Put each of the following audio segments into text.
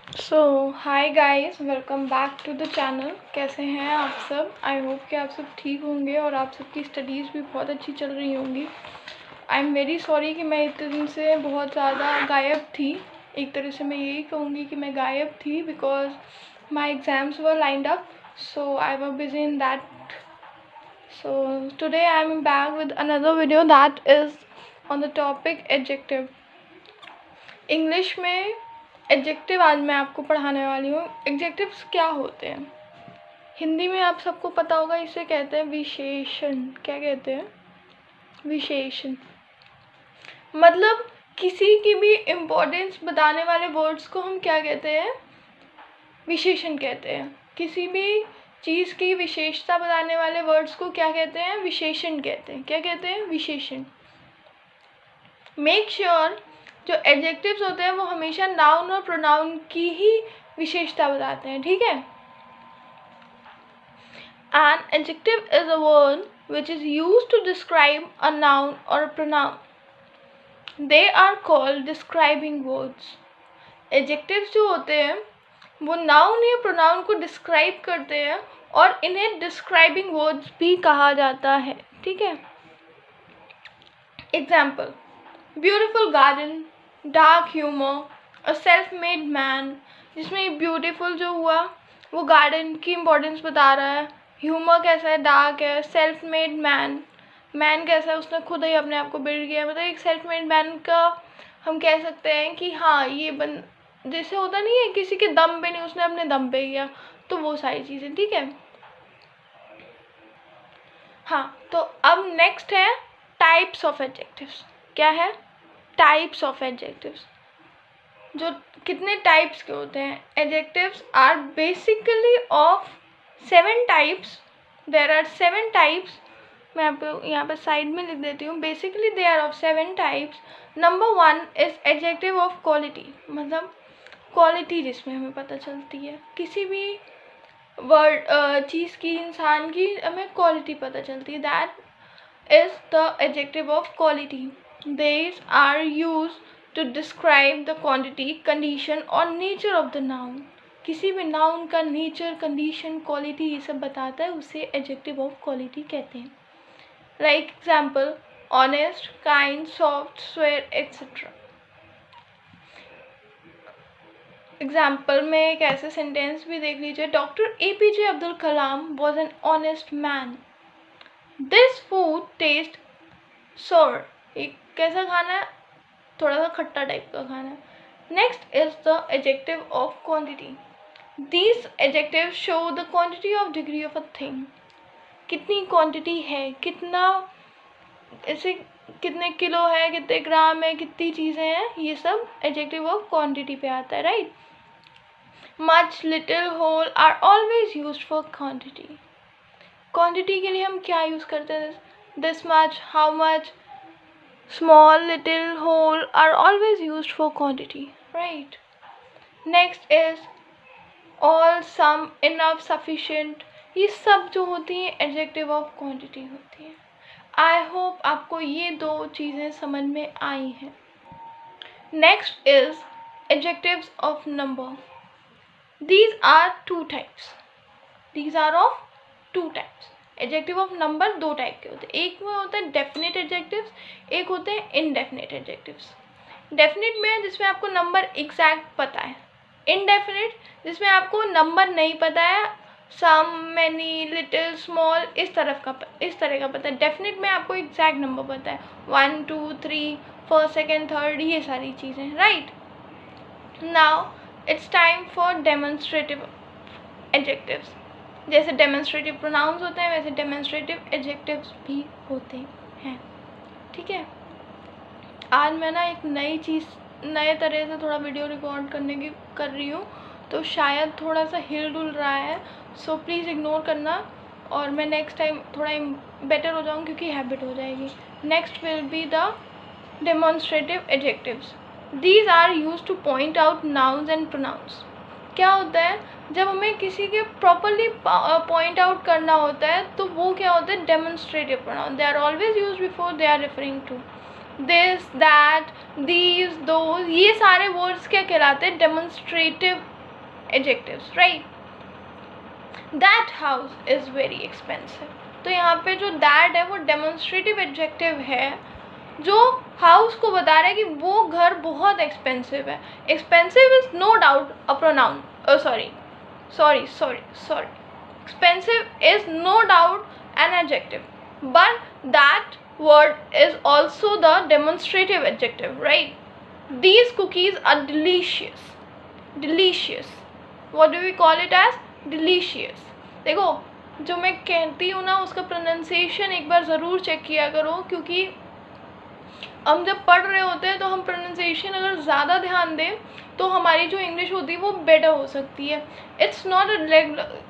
So hi guys, welcome back to the channel. कैसे हैं आप सब? आई होप कि आप सब ठीक होंगे और आप सबकी स्टडीज़ भी बहुत अच्छी चल रही होंगी। आई एम वेरी सॉरी कि मैं इतने दिन से बहुत ज़्यादा गायब थी। एक तरह से मैं यही कहूँगी कि मैं गायब थी because my exams were lined up, so I were busy in that. So today I am back with another video that is on the topic adjective. English में एडजेक्टिव आज मैं आपको पढ़ाने वाली हूँ। एडजेक्टिव्स क्या होते हैं? हिंदी में आप सबको पता होगा, इसे कहते हैं विशेषण। क्या कहते हैं? विशेषण। मतलब किसी की भी इम्पोर्टेंस बताने वाले वर्ड्स को हम क्या कहते हैं? विशेषण कहते हैं। किसी भी चीज़ की विशेषता बताने वाले वर्ड्स को क्या कहते हैं? विशेषण कहते हैं। क्या कहते हैं? विशेषण। मेक श्योर जो एडजेक्टिव्स होते हैं वो हमेशा नाउन और प्रोनाउन की ही विशेषता बताते हैं, ठीक है? An adjective is a word which is used to describe a noun or a pronoun. They are called describing words. Adjectives जो होते हैं वो नाउन या प्रोनाउन को डिस्क्राइब करते हैं और इन्हें डिस्क्राइबिंग वर्ड्स भी कहा जाता है, ठीक है? Example: beautiful garden, dark humour, a self made man. जिसमें ब्यूटीफुल जो हुआ वो गार्डन की इम्पोर्टेंस बता रहा है, ह्यूमर कैसा है, डार्क है, सेल्फ मेड मैन, मैन कैसा है, उसने खुद ही अपने आप को बिल्ड किया। मतलब एक सेल्फ मेड मैन का हम कह सकते हैं कि हाँ ये जैसे होता नहीं है किसी के दम पे नहीं, उसने अपने दम पे किया, तो वो सारी चीज़ें, ठीक है? हाँ, तो अब नेक्स्ट है टाइप्स ऑफ एडजेक्टिव्स। क्या है? Types of adjectives. जो कितने टाइप्स के होते हैं? Adjectives are basically of 7 types. There are 7 types. मैं आपको यहाँ पे साइड में लिख देती हूँ। Basically they are of 7 types. Number 1 is adjective of quality. मतलब क्वालिटी जिसमें हमें पता चलती है किसी भी वर्ड चीज़ की, इंसान की हमें क्वालिटी पता चलती है। That is the adjective of quality. These are used to describe the quantity, condition और nature of the noun. किसी भी noun का nature, condition, quality ये सब बताता है, उसे adjective of quality कहते हैं। Like example: honest, kind, soft, swear, etc. Example में एक ऐसे सेंटेंस भी देख लीजिए: doctor APJ Abdul Kalam was an honest man. This food taste sour. एक कैसा खाना है? थोड़ा सा खट्टा टाइप का खाना है। Next is the adjective of quantity. These adjective show the quantity of degree of a thing. कितनी क्वांटिटी है, कितना, ऐसे कितने किलो है, कितने ग्राम है, कितनी चीज़ें हैं, ये सब एडजेक्टिव ऑफ क्वांटिटी पे आता है, right? Much, little, whole are always used for quantity. Quantity के लिए हम क्या यूज़ करते हैं? This much, how much, small, little, whole are always used for quantity, right? Next is all, some, enough, sufficient. ये सब जो होती हैं adjective of quantity होती हैं। I hope आपको ये 2 चीज़ें समझ में आई हैं। Next is adjectives of number. These are 2 types. These are of 2 types. Adjective of number 2 type के होते हैं। एक में होता है डेफिनेट एडजेक्टिव्स, एक होते हैं इनडेफिनेट एडजेक्टिव्स। डेफिनेट में जिसमें आपको नंबर एग्जैक्ट पता है, इनडेफिनेट जिसमें आपको नंबर नहीं पता है, सम, मैनी, लिटिल, स्मॉल, इस तरह का पता है। डेफिनेट में आपको एग्जैक्ट नंबर पता है, 1 2 3 फर्स्ट सेकेंड थर्ड, ये सारी चीज़ें, right? Now it's time for demonstrative adjectives. जैसे डेमोन्स्ट्रेटिव प्रोनाउंस होते हैं वैसे डेमोन्स्ट्रेटिव एडजेक्टिव्स भी होते हैं, ठीक है? आज मैं ना एक नए तरह से थोड़ा वीडियो रिकॉर्ड कर रही हूँ, तो शायद थोड़ा सा हिल डुल रहा है, सो प्लीज़ इग्नोर करना और मैं नेक्स्ट टाइम थोड़ा बेटर हो जाऊँ क्योंकि हैबिट हो जाएगी। Next will be the demonstrative adjectives. These are use to point out nouns and pronouns. क्या होता है जब हमें किसी के प्रॉपरली पॉइंट आउट करना होता है तो वो क्या होता है? Demonstrative pronoun. They are always use before they are referring to. This, that, these, those, ये सारे वर्ड्स क्या कहलाते हैं? Demonstrative adjectives, right? That house is very expensive. तो यहाँ पे जो that है वो demonstrative adjective है जो हाउस को बता रहा है कि वो घर बहुत एक्सपेंसिव है. Expensive is no doubt a pronoun. sorry. Expensive is no doubt an adjective, but that word is also the demonstrative adjective, right? These cookies are delicious. What do we call it as? Delicious. देखो, जो मैं कहती हूँ ना उसका pronunciation एक बार ज़रूर check किया करो, क्योंकि हम जब पढ़ रहे होते हैं तो हम प्रोनाउंसिएशन अगर ज़्यादा ध्यान दें तो हमारी जो इंग्लिश होती है वो बेटर हो सकती है. इट्स नॉट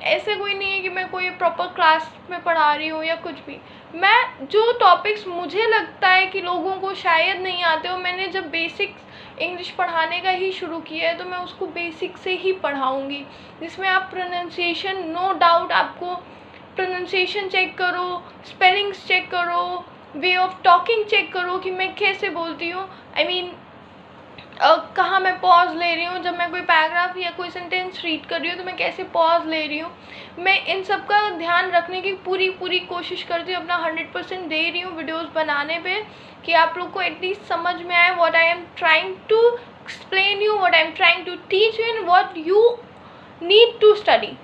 ऐसे कोई नहीं है कि मैं कोई प्रॉपर क्लास में पढ़ा रही हूँ या कुछ भी. मैं जो टॉपिक्स मुझे लगता है कि लोगों को शायद नहीं आते हो, मैंने जब बेसिक्स इंग्लिश पढ़ाने का ही शुरू किया है तो मैं उसको बेसिक से ही पढ़ाऊँगी, जिसमें आप प्रोनाउंसिएशन नो डाउट आपको प्रोनाउंसिएशन चेक करो, स्पेलिंग्स चेक करो, वे ऑफ टॉकिंग चेक करो कि मैं कैसे बोलती हूँ. आई मीन कहाँ मैं पॉज ले रही हूँ, जब मैं कोई पैराग्राफ या कोई सेंटेंस रीड कर रही हूँ तो मैं कैसे पॉज ले रही हूँ. मैं इन सब का ध्यान रखने की पूरी कोशिश करती हूँ, अपना 100% दे रही हूँ वीडियोस बनाने पे कि आप लोग को एटलीस्ट समझ में आए what I am trying to explain you, what I am trying to teach you and what you need to study,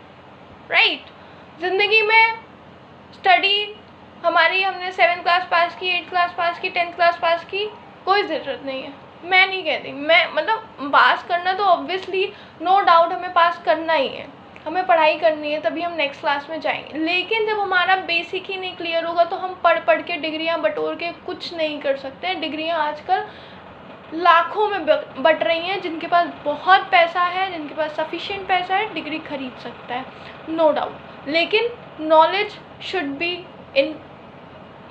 right. ज़िंदगी में स्टडी हमने 7th क्लास पास की, 8th क्लास पास की, 10th क्लास पास की, कोई ज़रूरत नहीं है. मैं नहीं कहती, मैं मतलब पास करना तो ऑब्वियसली नो डाउट हमें पास करना ही है, हमें पढ़ाई करनी है तभी हम नेक्स्ट क्लास में जाएंगे. लेकिन जब हमारा बेसिक ही नहीं क्लियर होगा तो हम पढ़ के डिग्रियां बटोर के कुछ नहीं कर सकते हैं. डिग्रियां आजकल लाखों में बट रही हैं. जिनके पास बहुत पैसा है, जिनके पास सफिशिएंट पैसा है, डिग्री खरीद सकता है, नो डाउट. लेकिन नॉलेज शुड बी इन,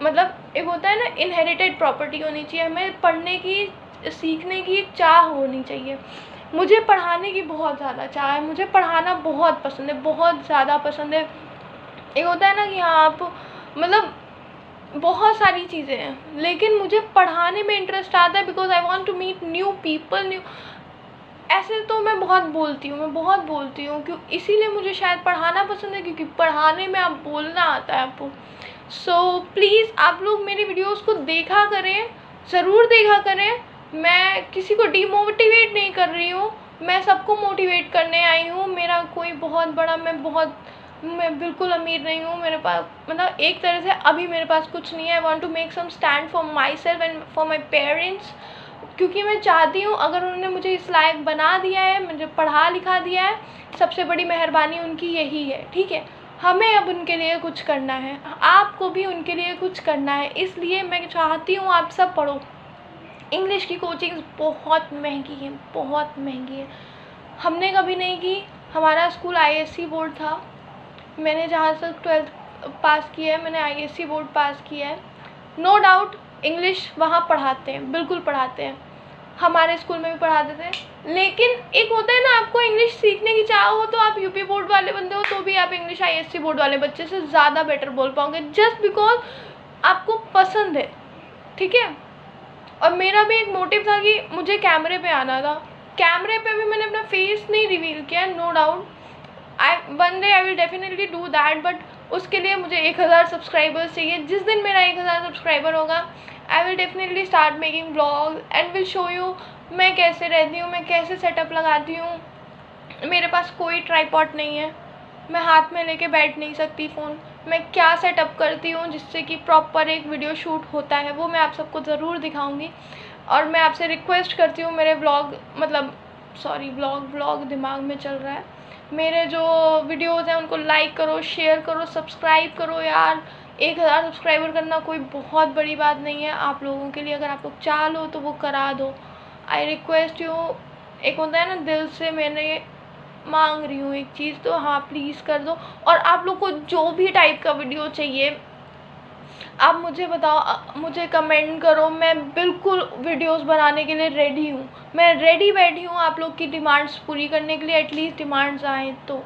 मतलब एक होता है ना, इनहेरिटेड प्रॉपर्टी होनी चाहिए. हमें पढ़ने की, सीखने की एक चाह होनी चाहिए. मुझे पढ़ाने की बहुत ज़्यादा चाह है, मुझे पढ़ाना बहुत पसंद है, बहुत ज़्यादा पसंद है. एक होता है ना कि हाँ आप मतलब बहुत सारी चीज़ें हैं, लेकिन मुझे पढ़ाने में इंटरेस्ट आता है because I want to meet new people. ऐसे तो मैं बहुत बोलती हूँ क्यों, इसीलिए मुझे शायद पढ़ाना पसंद है, क्योंकि पढ़ाने में आप बोलना आता है आपको. सो प्लीज़ आप लोग मेरी वीडियोस को देखा करें, ज़रूर देखा करें. मैं किसी को डीमोटिवेट नहीं कर रही हूँ, मैं सबको मोटिवेट करने आई हूँ. मेरा कोई बहुत बड़ा, मैं बिल्कुल अमीर नहीं हूँ. मेरे पास मतलब एक तरह से अभी मेरे पास कुछ नहीं है. I want to make some stand for myself and for my parents, क्योंकि मैं चाहती हूँ अगर उन्होंने मुझे इस लायक बना दिया है, मुझे पढ़ा लिखा दिया है, सबसे बड़ी मेहरबानी उनकी यही है, ठीक है. हमें अब उनके लिए कुछ करना है, आपको भी उनके लिए कुछ करना है. इसलिए मैं चाहती हूँ आप सब पढ़ो. इंग्लिश की कोचिंग्स बहुत महंगी है. हमने कभी नहीं की. हमारा स्कूल ISC बोर्ड था. मैंने जहाँ तक 12th पास किया है, मैंने ISC बोर्ड पास किया है. नो डाउट इंग्लिश वहाँ पढ़ाते हैं, बिल्कुल पढ़ाते हैं, हमारे स्कूल में भी पढ़ाते थे. लेकिन एक होता है ना, आपको इंग्लिश सीखने की चाह हो तो आप UP बोर्ड वाले बंदे हो तो भी आप इंग्लिश ISC बोर्ड वाले बच्चे से ज़्यादा बेटर बोल पाओगे, जस्ट बिकॉज आपको पसंद है, ठीक है. और मेरा भी एक मोटिव था कि मुझे कैमरे पे आना था. कैमरे पे भी मैंने अपना फेस नहीं रिवील किया, no doubt. One day I will definitely do that, but उसके लिए मुझे 1000 सब्सक्राइबर्स चाहिए. जिस दिन मेरा 1000 सब्सक्राइबर होगा आई will definitely start making vlog and will show you मैं कैसे रहती हूँ, मैं कैसे सेटअप लगाती हूँ. मेरे पास कोई ट्राइपॉड नहीं है, मैं हाथ में लेके बैठ नहीं सकती फ़ोन. मैं क्या सेटअप करती हूँ जिससे कि प्रॉपर एक वीडियो शूट होता है, वो मैं आप सबको ज़रूर दिखाऊंगी. और मैं आपसे रिक्वेस्ट करती हूँ मेरे व्लॉग दिमाग में चल रहा है. मेरे जो वीडियोज़ हैं उनको लाइक करो, शेयर करो, सब्सक्राइब करो यार. 1000 सब्सक्राइबर करना कोई बहुत बड़ी बात नहीं है आप लोगों के लिए. अगर आप लोग चाह लो तो वो करा दो. I request you. एक होता है ना, दिल से मैंने मांग रही हूँ एक चीज़, तो हाँ प्लीज़ कर दो. और आप लोग को जो भी टाइप का वीडियो चाहिए आप मुझे बताओ, मुझे कमेंट करो. मैं बिल्कुल वीडियोस बनाने के लिए रेडी हूँ. मैं रेडी बैठी हूँ आप लोग की डिमांड्स पूरी करने के लिए. एटलीस्ट डिमांड्स आएँ तो,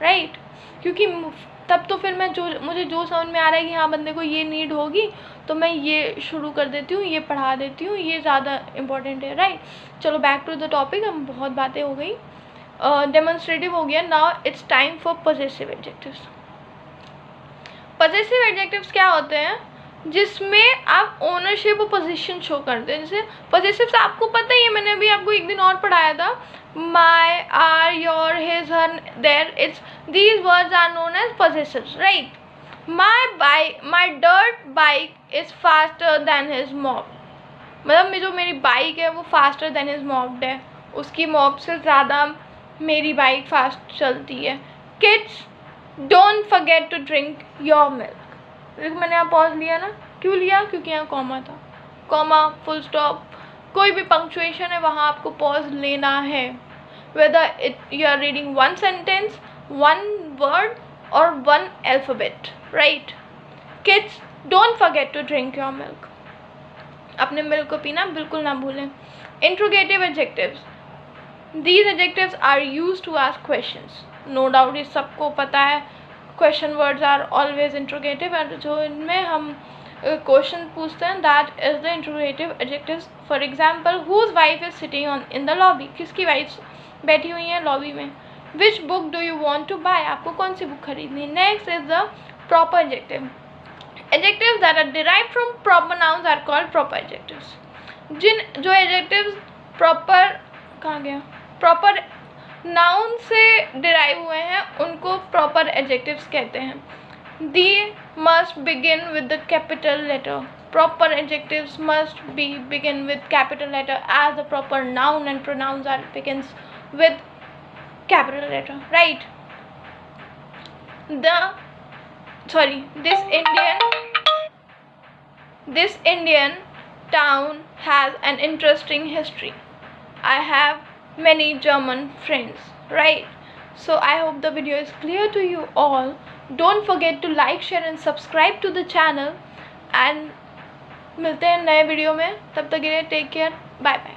राइट. क्योंकि तब तो फिर मुझे जो समझ में आ रहा है कि हाँ बंदे को ये नीड होगी तो मैं ये शुरू कर देती हूँ, ये पढ़ा देती हूँ, ये ज़्यादा इम्पोर्टेंट है, राइट. चलो बैक टू द टॉपिक. हम बहुत बातें हो गई. डेमोन्स्ट्रेटिव हो गया. Now it's time for possessive adjectives. Possessive adjectives क्या होते हैं? जिसमें आप ओनरशिप और पोजीशन शो करते हैं. जैसे पॉजेसिव से आपको पता ही है, मैंने अभी आपको एक दिन और पढ़ाया था, my, our, your, his, her, their. It's these words are known as possessives, right. My dirt bike is faster than his mop. मतलब जो मेरी बाइक है वो फास्टर देन हिज मॉप है, उसकी मॉप से ज़्यादा मेरी बाइक फास्ट चलती है. Kids don't forget to drink your milk. मैंने यहाँ पॉज लिया ना, क्यों लिया? क्योंकि यहाँ कॉमा था. कॉमा, फुल स्टॉप, कोई भी पंक्चुएशन है वहाँ आपको पॉज लेना है. Whether it you are reading one sentence, one word और one alphabet, right. Kids don't forget to drink your milk. अपने मिल्क को पीना बिल्कुल ना भूलें. Interrogative adjectives. These adjectives are used to ask questions. No doubt ये सबको पता है. Question words are always interrogative, and जो इनमें हम क्वेश्चन पूछते हैं that is the interrogative adjectives. For example, whose wife is sitting in the lobby? किसकी वाइफ बैठी हुई है लॉबी में? Which book do you want to buy? आपको कौन सी बुक खरीदनी? Next is the proper adjective. Adjectives that are derived from proper nouns are called proper adjectives. जो adjectives proper कहाँ गया? प्रॉपर नाउन से डिराइव हुए हैं उनको प्रॉपर एडजेक्टिव्स कहते हैं. They must begin with the capital letter. Proper adjectives must be begin with capital letter as the proper noun and pronouns are begins with capital letter, right. This Indian town has an interesting history. I have many German friends, right? So I hope the video is clear to you all. Don't forget to like, share and subscribe to the channel, and मिलते हैं नए video में. तब तक के लिए take care, bye bye.